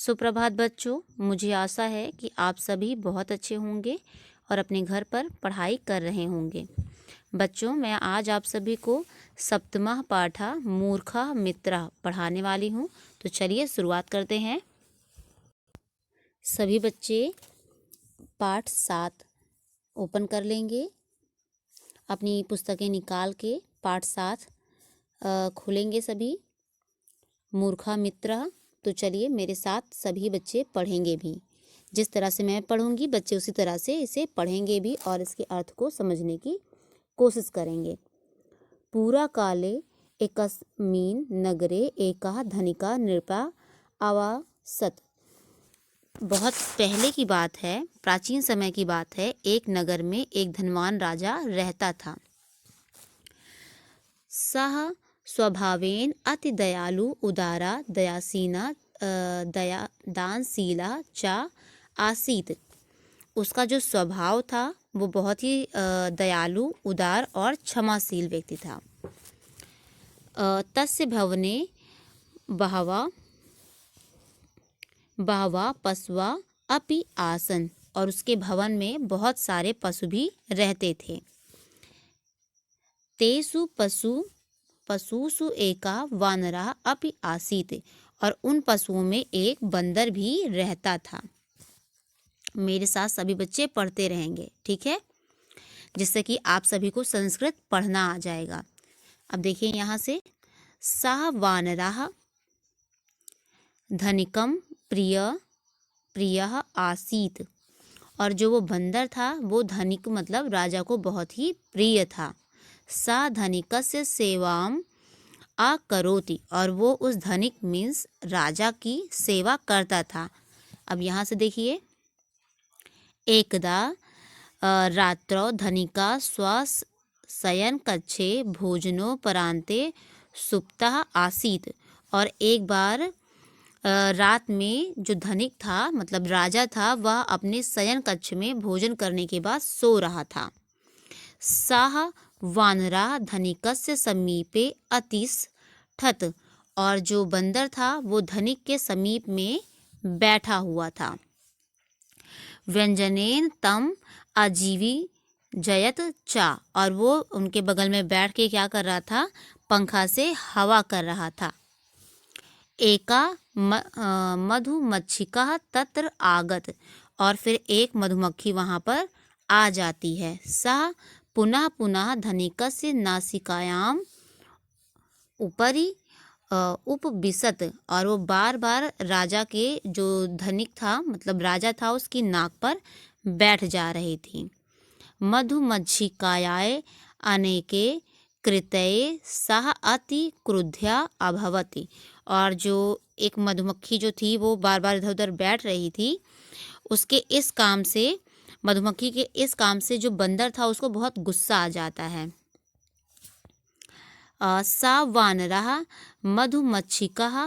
सुप्रभात बच्चों, मुझे आशा है कि आप सभी बहुत अच्छे होंगे और अपने घर पर पढ़ाई कर रहे होंगे। बच्चों, मैं आज आप सभी को सप्तमः पाठा मूर्खा मित्रा पढ़ाने वाली हूँ। तो चलिए शुरुआत करते हैं। सभी बच्चे पाठ 7 ओपन कर लेंगे। अपनी पुस्तकें निकाल के पाठ 7 खोलेंगे सभी। मूर्खा मित्रा। तो चलिए मेरे साथ सभी बच्चे पढ़ेंगे भी। जिस तरह से मैं पढ़ूंगी बच्चे उसी तरह से इसे पढ़ेंगे भी और इसके अर्थ को समझने की कोशिश करेंगे। पूरा काले एकस्मिन् नगरे एका धनिका नृपा आवासत। बहुत पहले की बात है, प्राचीन समय की बात है। एक नगर में एक धनवान राजा रहता था। सह स्वभावेन अति दयालु उदारा दयासीना दानशीला च आसीत। उसका जो स्वभाव था वो बहुत ही दयालु, उदार और क्षमाशील व्यक्ति था। तस्य भवने बहवा पशुआ अपि आसन। और उसके भवन में बहुत सारे पशु भी रहते थे। तेषु पशुषु एका वानरा अपि आसीत। और उन पशुओं में एक बंदर भी रहता था। मेरे साथ सभी बच्चे पढ़ते रहेंगे, ठीक है, जिससे कि आप सभी को संस्कृत पढ़ना आ जाएगा। अब देखिए यहाँ से, सह वानरः धनिकम प्रियः आसीत। और जो वो बंदर था वो धनिक मतलब राजा को बहुत ही प्रिय था। सा धनिकस्य सेवाम अकरोति। और वो उस धनिक मीन्स राजा की सेवा करता था। अब यहाँ से देखिए, एकदा रात्रौ धनिका स्वशयन कक्षे भोजनोपरान्ते सुप्तः आसीत। और एक बार रात में जो धनिक था मतलब राजा था, वह अपने शयन कक्ष में भोजन करने के बाद सो रहा था। सः वानरा धनिकस्य समीपे अतिष्ठत्। और जो बंदर था वो धनिक के समीप में बैठा हुआ था। व्यंजनेन तम आजीवी जयत चा। और वो उनके बगल में बैठ के क्या कर रहा था, पंखा से हवा कर रहा था। एका मधुमक्षिका तत्र आगत। और फिर एक मधुमक्खी वहाँ पर आ जाती है। सा पुनः पुनः धनिकस्य नासिकायाम उपरि उपविशत। और वो बार बार राजा के जो धनिक था मतलब राजा था उसकी नाक पर बैठ जा रही थी। मधुमक्षिकायाः अनेके कृतये सह अति क्रुद्धा अभवति। और जो एक मधुमक्खी जो थी वो बार बार इधर उधर बैठ रही थी, उसके इस काम से, मधुमक्खी के इस काम से जो बंदर था उसको बहुत गुस्सा आ जाता है। सा वानरः मधुमक्षिकः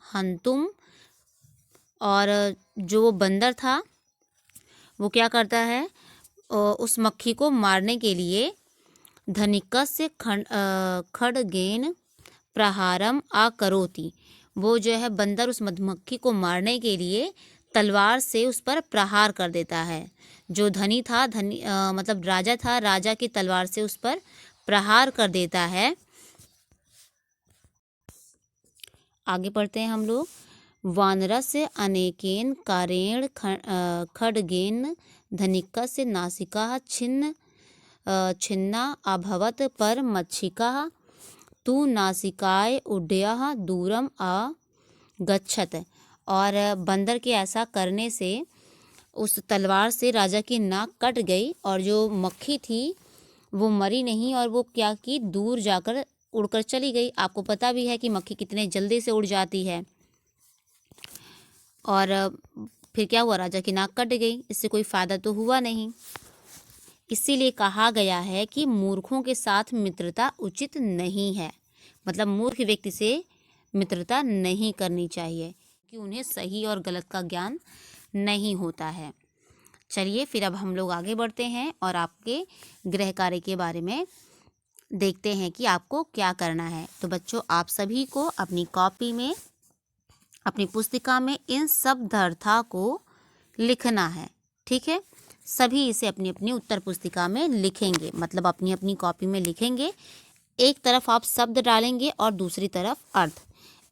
हन्तुम। और जो वो बंदर था वो क्या करता है, उस मक्खी को मारने के लिए धनिकस्य खड्गेन प्रहारम आकरोति। वो जो है बंदर उस मधुमक्खी को मारने के लिए तलवार से उस पर प्रहार कर देता है। जो धनी था, मतलब राजा था, राजा की तलवार से उस पर प्रहार कर देता है। आगे पढ़ते हैं हम लोग। वानरस्य अनेकेन कारेण खड्गेन धनिकस्य नासिका छिन्ना अभवत पर मक्षिका तु नासिकाय उड्ड्यः दूरम अगच्छत। और बंदर के ऐसा करने से उस तलवार से राजा की नाक कट गई और जो मक्खी थी वो मरी नहीं और वो क्या की, दूर जाकर उड़कर चली गई। आपको पता भी है कि मक्खी कितने जल्दी से उड़ जाती है। और फिर क्या हुआ, राजा की नाक कट गई, इससे कोई फ़ायदा तो हुआ नहीं। इसीलिए कहा गया है कि मूर्खों के साथ मित्रता उचित नहीं है। मतलब मूर्ख व्यक्ति से मित्रता नहीं करनी चाहिए कि उन्हें सही और गलत का ज्ञान नहीं होता है। चलिए फिर अब हम लोग आगे बढ़ते हैं और आपके गृह कार्य के बारे में देखते हैं कि आपको क्या करना है। तो बच्चों, आप सभी को अपनी कॉपी में अपनी पुस्तिका में इन शब्दार्था को लिखना है। ठीक है, सभी इसे अपनी अपनी उत्तर पुस्तिका में लिखेंगे, मतलब अपनी अपनी कॉपी में लिखेंगे। एक तरफ आप शब्द डालेंगे और दूसरी तरफ अर्थ।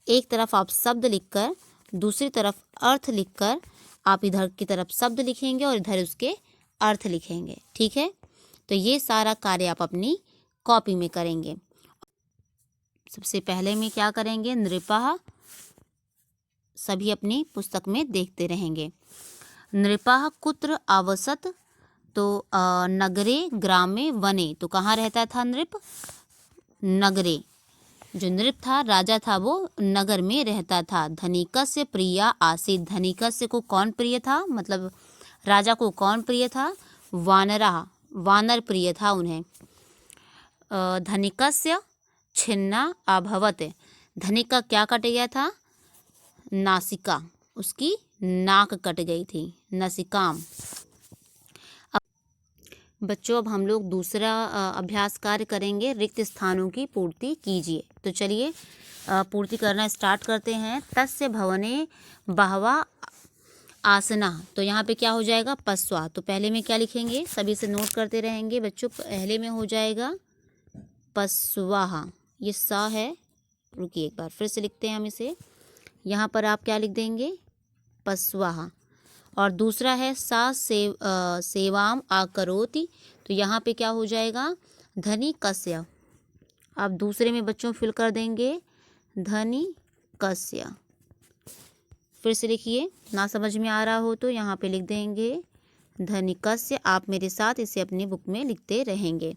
एक तरफ आप शब्द लिखकर दूसरी तरफ अर्थ लिखकर आप इधर की तरफ शब्द लिखेंगे और इधर उसके अर्थ लिखेंगे। ठीक है, तो ये सारा कार्य आप अपनी कॉपी में करेंगे। सबसे पहले में क्या करेंगे, नृपः, सभी अपनी पुस्तक में देखते रहेंगे। नृपः कुत्र अवसत, तो नगरे ग्रामे वने, तो कहाँ रहता था नृप, नगरे। जो नृप था, राजा था, वो नगर में रहता था। धनिकस्य प्रिया आसीत्, धनिकस्य को कौन प्रिय था, मतलब राजा को कौन प्रिय था, वानरः, वानर प्रिय था उन्हें। धनिकस्य छिन्ना अभवत्, धनिक का क्या कट गया था, नासिका, उसकी नाक कट गई थी, नसिकाम। बच्चों अब हम लोग दूसरा अभ्यास कार्य करेंगे, रिक्त स्थानों की पूर्ति कीजिए। तो चलिए पूर्ति करना स्टार्ट करते हैं। तस्य भवने बहवा आसना, तो यहाँ पे क्या हो जाएगा, पस्वा। तो पहले में क्या लिखेंगे, सभी से नोट करते रहेंगे बच्चों। पहले में हो जाएगा पस्वाहा, ये सा है, रुकिए एक बार फिर से लिखते हैं हम इसे। यहाँ पर आप क्या लिख देंगे, पस्वाहा। और दूसरा है सा सेवाम आकरोति, तो यहाँ पे क्या हो जाएगा, धनी कस्य। आप दूसरे में बच्चों फिल कर देंगे धनी कस्य। फिर से लिखिए, ना समझ में आ रहा हो तो यहाँ पे लिख देंगे धनिकस्य। आप मेरे साथ इसे अपनी बुक में लिखते रहेंगे।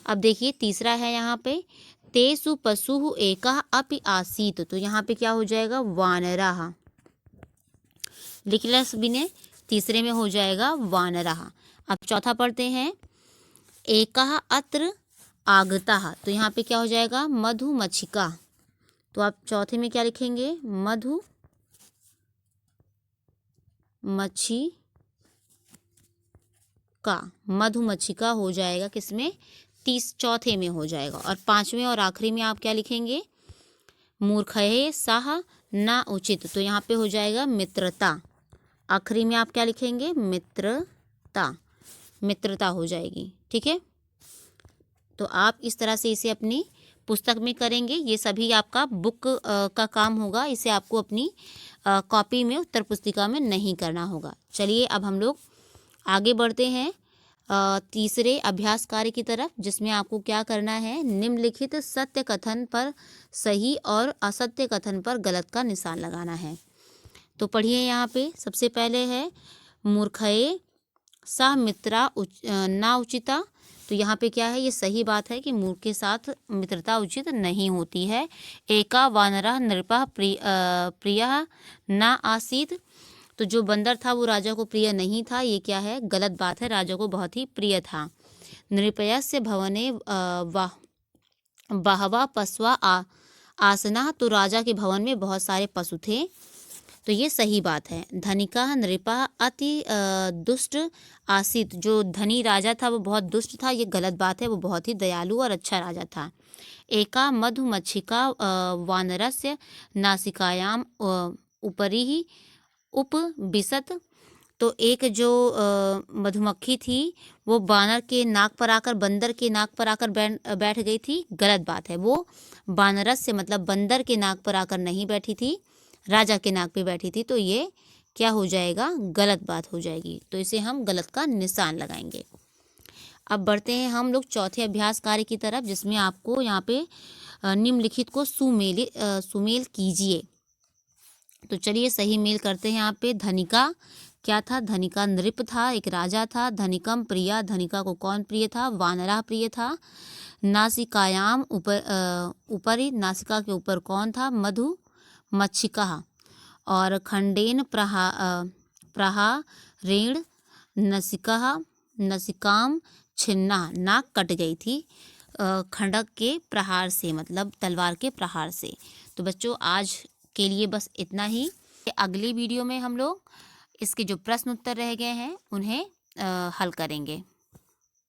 अब देखिए तीसरा है यहाँ पे, तेसु पशु एकः अपि आसीत्, तो यहाँ पे क्या हो जाएगा, वानरः। लिख लिया सभी ने, तीसरे में हो जाएगा वानरः। अब चौथा पढ़ते हैं, एकः अत्र आगतः, तो यहाँ पे क्या हो जाएगा, मधुमक्षिका। तो आप चौथे में क्या लिखेंगे, मधुमक्षिका हो जाएगा, किसमें, चौथे में हो जाएगा। और पांचवें और आखिरी में आप क्या लिखेंगे, मूर्खये सह न उचित, तो यहाँ पे हो जाएगा मित्रता। आखिरी में आप क्या लिखेंगे, मित्रता, मित्रता हो जाएगी। ठीक है, तो आप इस तरह से इसे अपनी पुस्तक में करेंगे। ये सभी आपका बुक का काम होगा, इसे आपको अपनी कॉपी में, उत्तर पुस्तिका में नहीं करना होगा। चलिए अब हम लोग आगे बढ़ते हैं तीसरे अभ्यास कार्य की तरफ, जिसमें आपको क्या करना है, निम्नलिखित सत्य कथन पर सही और असत्य कथन पर गलत का निशान लगाना है। तो पढ़िए, यहाँ पे सबसे पहले है मूर्खये सा मित्रा ना उचिता, तो यहाँ पे क्या है, ये सही बात है कि मूर्ख के साथ मित्रता उचित नहीं होती है। एका वानरः नृपः प्रियः न आसीत्, तो जो बंदर था वो राजा को प्रिय नहीं था, ये क्या है, गलत बात है, राजा को बहुत ही प्रिय था। नृपयस्य भवने बहवा पशवा आसना, तो राजा के भवन में बहुत सारे पशु थे, तो ये सही बात है। धनिकः नृपः अति दुष्ट आसीत्, जो धनी राजा था वो बहुत दुष्ट था, ये गलत बात है, वो बहुत ही दयालु और अच्छा राजा था। एका मधुमक्षिका वानरस्य नासिकायाम उपरि ही उपविशत, तो एक जो मधुमक्खी थी वो बानर के नाक पर आकर, बंदर के नाक पर आकर बैठ गई थी, गलत बात है। वो बानरस्य मतलब बंदर के नाक पर आकर नहीं बैठी थी, राजा के नाक पे बैठी थी, तो ये क्या हो जाएगा, गलत बात हो जाएगी। तो इसे हम गलत का निशान लगाएंगे। अब बढ़ते हैं हम लोग चौथे अभ्यास कार्य की तरफ, जिसमें आपको यहाँ पे निम्नलिखित को सुमेल कीजिए। तो चलिए सही मेल करते हैं। यहाँ पे धनिका क्या था, धनिका नृप था, एक राजा था। धनिकम प्रिया, धनिका को कौन प्रिय था, वानरः प्रिय था। नासिकायाम ऊपरी, नासिका के ऊपर कौन था, मधुमक्षिका। और खंडेन प्रहारेण नसिकाम छिन्ना, नाक कट गई थी खंडक के प्रहार से, मतलब तलवार के प्रहार से। तो बच्चों आज के लिए बस इतना ही। अगली वीडियो में हम लोग इसके जो प्रश्न उत्तर रह गए हैं उन्हें हल करेंगे।